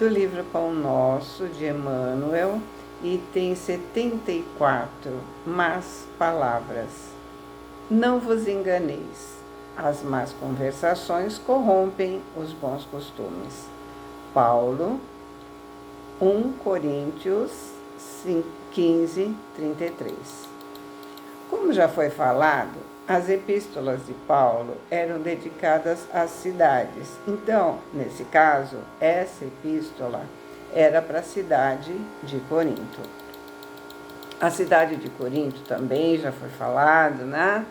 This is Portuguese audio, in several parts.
do livro Pão Nosso, de Emmanuel, item 74, más palavras. Não vos enganeis, as más conversações corrompem os bons costumes. Paulo, 1 Coríntios 15, 33. Como já foi falado, as epístolas de Paulo eram dedicadas às cidades. Então, nesse caso, essa epístola era para a cidade de Corinto. A cidade de Corinto também já foi falado, né?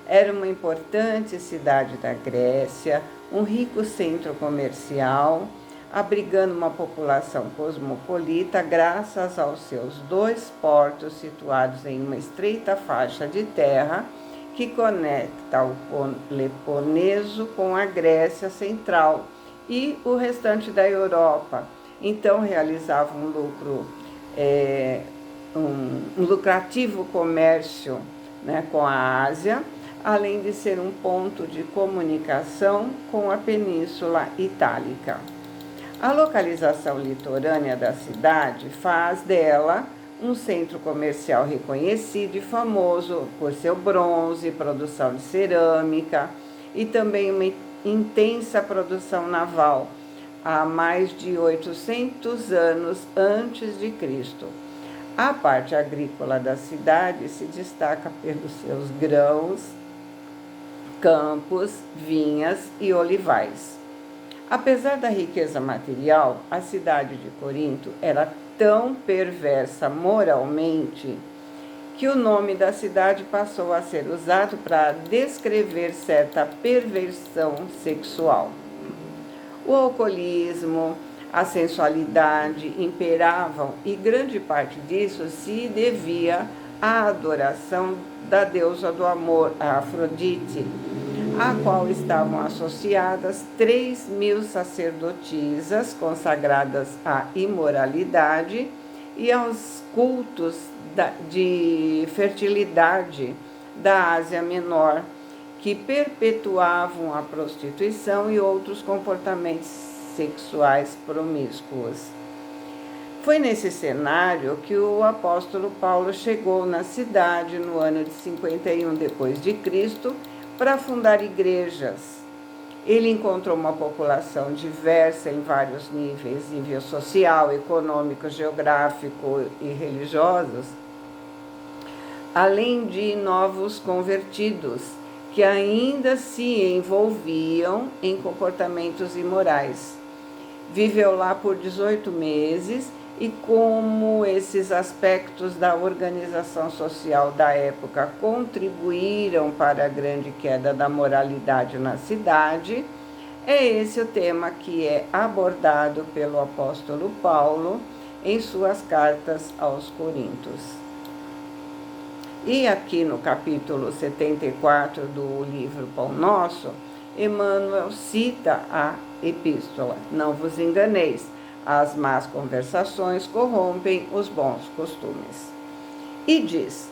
Era uma importante cidade da Grécia, um rico centro comercial, abrigando uma população cosmopolita graças aos seus 2 portos situados em uma estreita faixa de terra que conecta o Peloponeso com a Grécia Central e o restante da Europa. Então realizava um lucrativo comércio, né, com a Ásia, além de ser um ponto de comunicação com a Península Itálica. A localização litorânea da cidade faz dela um centro comercial reconhecido e famoso por seu bronze, produção de cerâmica e também uma intensa produção naval, há mais de 800 anos antes de Cristo. A parte agrícola da cidade se destaca pelos seus grãos, campos, vinhas e olivais. Apesar da riqueza material, a cidade de Corinto era tão perversa moralmente que o nome da cidade passou a ser usado para descrever certa perversão sexual. O alcoolismo, a sensualidade imperavam e grande parte disso se devia à adoração da deusa do amor, a Afrodite, a qual estavam associadas 3.000 sacerdotisas consagradas à imoralidade e aos cultos de fertilidade da Ásia Menor, que perpetuavam a prostituição e outros comportamentos sexuais promíscuos. Foi nesse cenário que o apóstolo Paulo chegou na cidade no ano de 51 d.C., para fundar igrejas. Ele encontrou uma população diversa em vários níveis, nível social, econômico, geográfico e religiosos, além de novos convertidos, que ainda se envolviam em comportamentos imorais. Viveu lá por 18 meses e como esses aspectos da organização social da época contribuíram para a grande queda da moralidade na cidade, é esse o tema que é abordado pelo apóstolo Paulo em suas cartas aos Coríntios. E aqui no capítulo 74 do livro Pão Nosso, Emmanuel cita a epístola: não vos enganeis, as más conversações corrompem os bons costumes. E diz: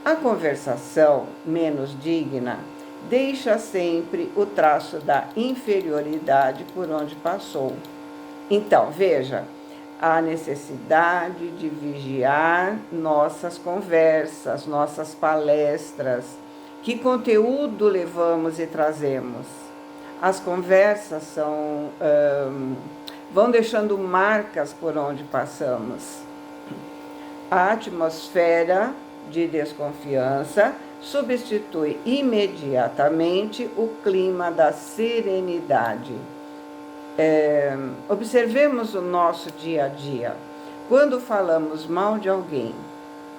a conversação menos digna deixa sempre o traço da inferioridade por onde passou. Então, veja, a necessidade de vigiar nossas conversas, nossas palestras, que conteúdo levamos e trazemos. As conversas vão deixando marcas por onde passamos. A atmosfera de desconfiança substitui imediatamente o clima da serenidade. Observemos o nosso dia a dia. Quando falamos mal de alguém,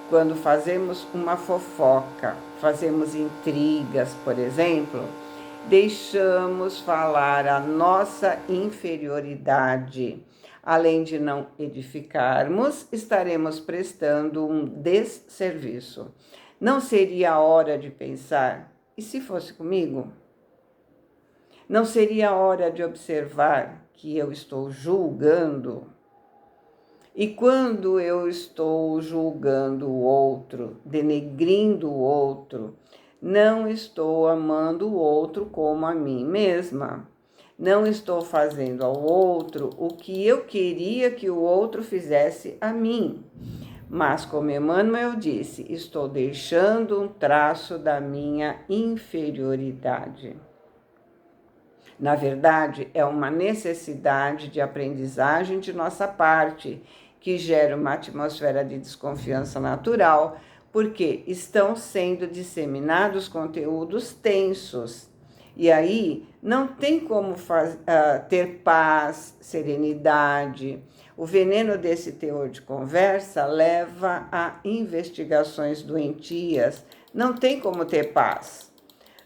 quando fazemos uma fofoca, fazemos intrigas, por exemplo, deixamos falar a nossa inferioridade. Além de não edificarmos, estaremos prestando um desserviço. Não seria a hora de pensar: e se fosse comigo? Não seria a hora de observar que eu estou julgando? E quando eu estou julgando o outro, denegrindo o outro, não estou amando o outro como a mim mesma. Não estou fazendo ao outro o que eu queria que o outro fizesse a mim. Mas, como Emmanuel disse, estou deixando um traço da minha inferioridade. Na verdade, é uma necessidade de aprendizagem de nossa parte, que gera uma atmosfera de desconfiança natural, porque estão sendo disseminados conteúdos tensos. E aí não tem como ter paz, serenidade. O veneno desse teor de conversa leva a investigações doentias. Não tem como ter paz.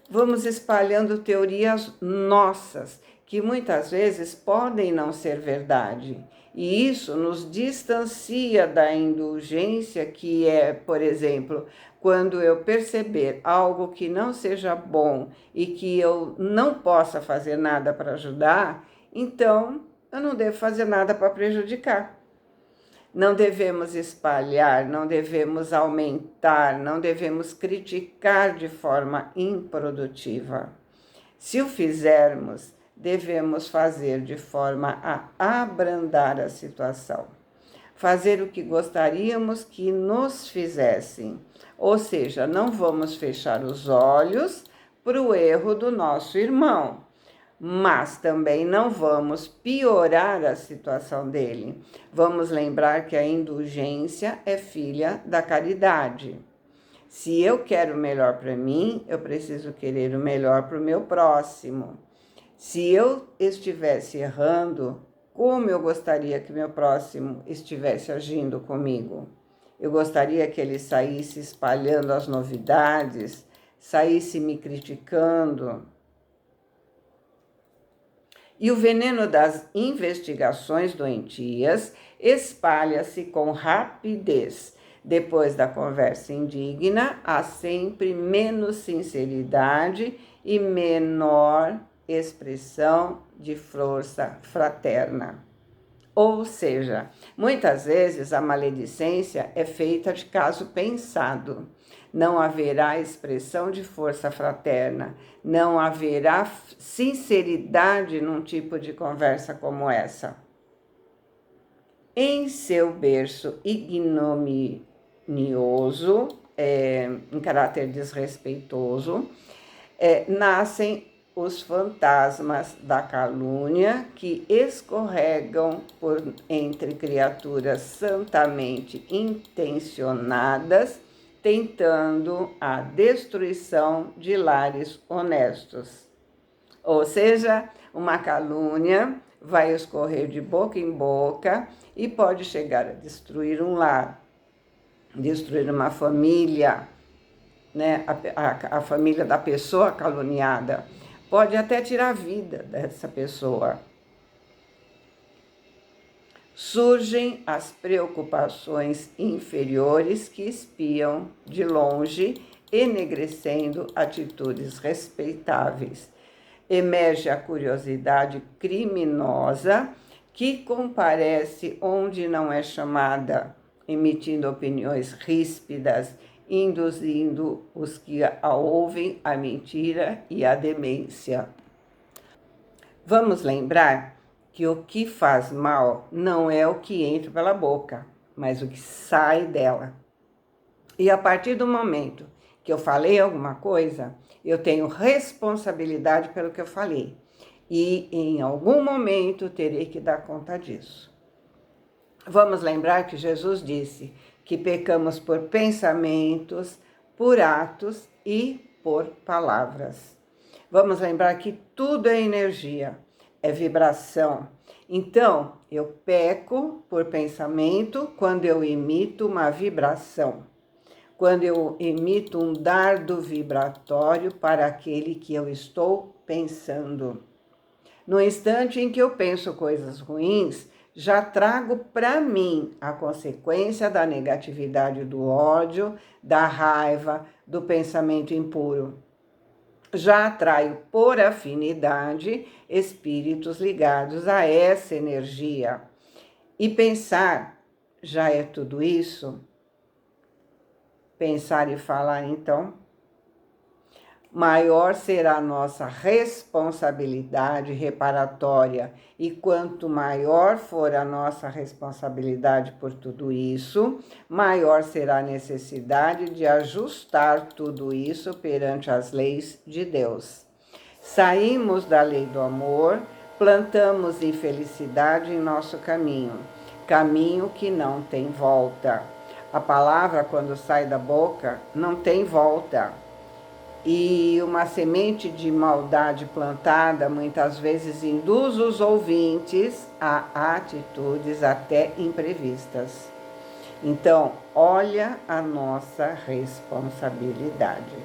Vamos espalhando teorias nossas, que muitas vezes podem não ser verdade. E isso nos distancia da indulgência, que é, por exemplo, quando eu perceber algo que não seja bom e que eu não possa fazer nada para ajudar, então eu não devo fazer nada para prejudicar. Não devemos espalhar, não devemos aumentar, não devemos criticar de forma improdutiva. Se o fizermos, devemos fazer de forma a abrandar a situação. Fazer o que gostaríamos que nos fizessem. Ou seja, não vamos fechar os olhos para o erro do nosso irmão, mas também não vamos piorar a situação dele. Vamos lembrar que a indulgência é filha da caridade. Se eu quero o melhor para mim, eu preciso querer o melhor para o meu próximo. Se eu estivesse errando, como eu gostaria que meu próximo estivesse agindo comigo? Eu gostaria que ele saísse espalhando as novidades, saísse me criticando. E o veneno das investigações doentias espalha-se com rapidez. Depois da conversa indigna, há sempre menos sinceridade e menor expressão de força fraterna. Ou seja, muitas vezes a maledicência é feita de caso pensado. Não haverá expressão de força fraterna, não haverá sinceridade num tipo de conversa como essa. Em seu berço ignominioso, em caráter desrespeitoso, nascem os fantasmas da calúnia que escorregam por entre criaturas santamente intencionadas, tentando a destruição de lares honestos. Ou seja, uma calúnia vai escorrer de boca em boca e pode chegar a destruir um lar, destruir uma família, né? A família da pessoa caluniada. Pode até tirar a vida dessa pessoa. Surgem as preocupações inferiores que espiam de longe, enegrecendo atitudes respeitáveis. Emerge a curiosidade criminosa que comparece onde não é chamada, emitindo opiniões ríspidas, induzindo os que a ouvem à mentira e à demência. Vamos lembrar que o que faz mal não é o que entra pela boca, mas o que sai dela. E a partir do momento que eu falei alguma coisa, eu tenho responsabilidade pelo que eu falei. E em algum momento terei que dar conta disso. Vamos lembrar que Jesus disse que pecamos por pensamentos, por atos e por palavras. Vamos lembrar que tudo é energia, é vibração. Então, eu peco por pensamento quando eu emito uma vibração, quando eu emito um dardo vibratório para aquele que eu estou pensando. No instante em que eu penso coisas ruins, já trago para mim a consequência da negatividade, do ódio, da raiva, do pensamento impuro. Já atraio por afinidade espíritos ligados a essa energia. E pensar já é tudo isso? Pensar e falar, então? maior será a nossa responsabilidade reparatória. E quanto maior for a nossa responsabilidade por tudo isso, maior será a necessidade de ajustar tudo isso perante as leis de Deus. Saímos da lei do amor, plantamos infelicidade em nosso caminho, caminho que não tem volta. A palavra, quando sai da boca, não tem volta. E uma semente de maldade plantada muitas vezes induz os ouvintes a atitudes até imprevistas. Então, olha a nossa responsabilidade.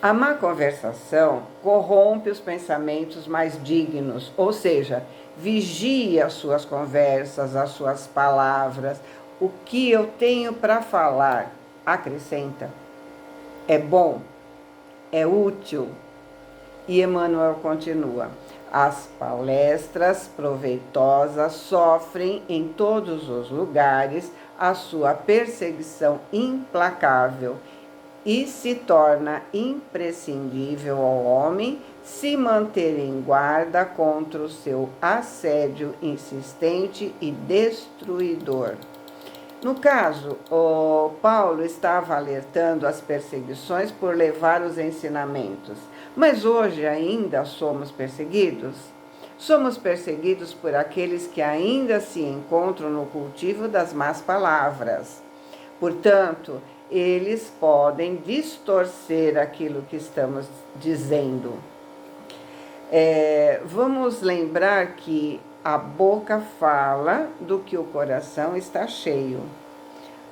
A má conversação corrompe os pensamentos mais dignos, ou seja, vigia as suas conversas, as suas palavras, o que eu tenho para falar, acrescenta. É bom, é útil. E Emmanuel continua: as palestras proveitosas sofrem em todos os lugares a sua perseguição implacável e se torna imprescindível ao homem se manter em guarda contra o seu assédio insistente e destruidor. No caso, o Paulo estava alertando as perseguições por levar os ensinamentos. Mas hoje ainda somos perseguidos? Somos perseguidos por aqueles que ainda se encontram no cultivo das más palavras. Portanto, eles podem distorcer aquilo que estamos dizendo. Vamos lembrar que a boca fala do que o coração está cheio.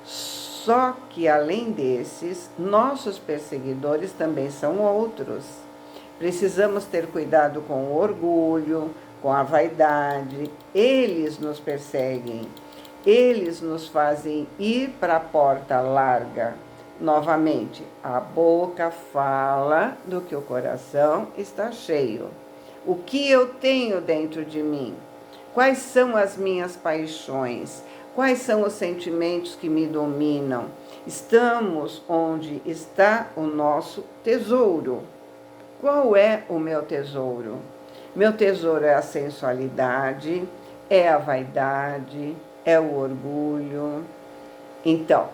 Só que, além desses, nossos perseguidores também são outros. Precisamos ter cuidado com o orgulho, com a vaidade. Eles nos perseguem. Eles nos fazem ir para a porta larga. Novamente, a boca fala do que o coração está cheio. O que eu tenho dentro de mim? Quais são as minhas paixões? Quais são os sentimentos que me dominam? Estamos onde está o nosso tesouro. Qual é o meu tesouro? Meu tesouro é a sensualidade, é a vaidade, é o orgulho. Então,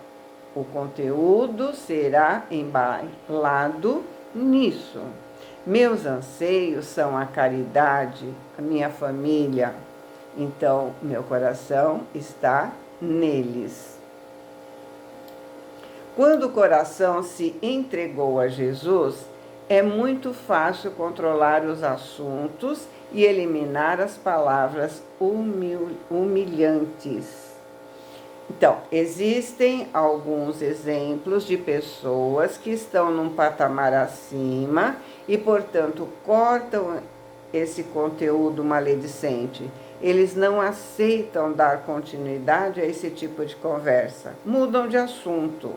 o conteúdo será embalado nisso. Meus anseios são a caridade, a minha família. Então, meu coração está neles. Quando o coração se entregou a Jesus, é muito fácil controlar os assuntos e eliminar as palavras humilhantes. Então, existem alguns exemplos de pessoas que estão num patamar acima e, portanto, cortam esse conteúdo maledicente. Eles não aceitam dar continuidade a esse tipo de conversa, mudam de assunto.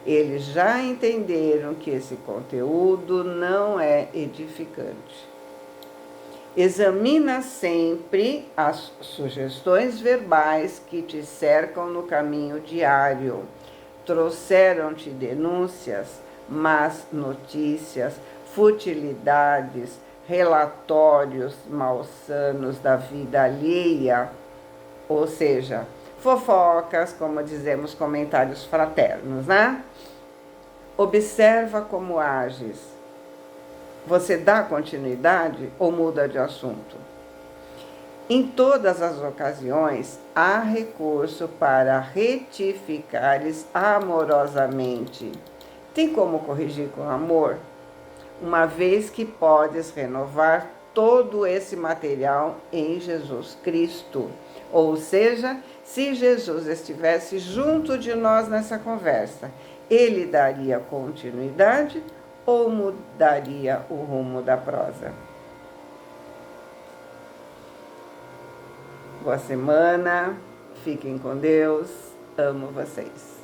Eles já entenderam que esse conteúdo não é edificante. Examina sempre as sugestões verbais que te cercam no caminho diário. Trouxeram-te denúncias, más notícias, futilidades, relatórios malsanos da vida alheia, ou seja, fofocas, como dizemos, comentários fraternos, né? Observa como ages. Você dá continuidade ou muda de assunto? Em todas as ocasiões, há recurso para retificares amorosamente. Tem como corrigir com amor? Uma vez que podes renovar todo esse material em Jesus Cristo. Ou seja, se Jesus estivesse junto de nós nessa conversa, ele daria continuidade ou mudaria o rumo da prosa? Boa semana, fiquem com Deus, amo vocês.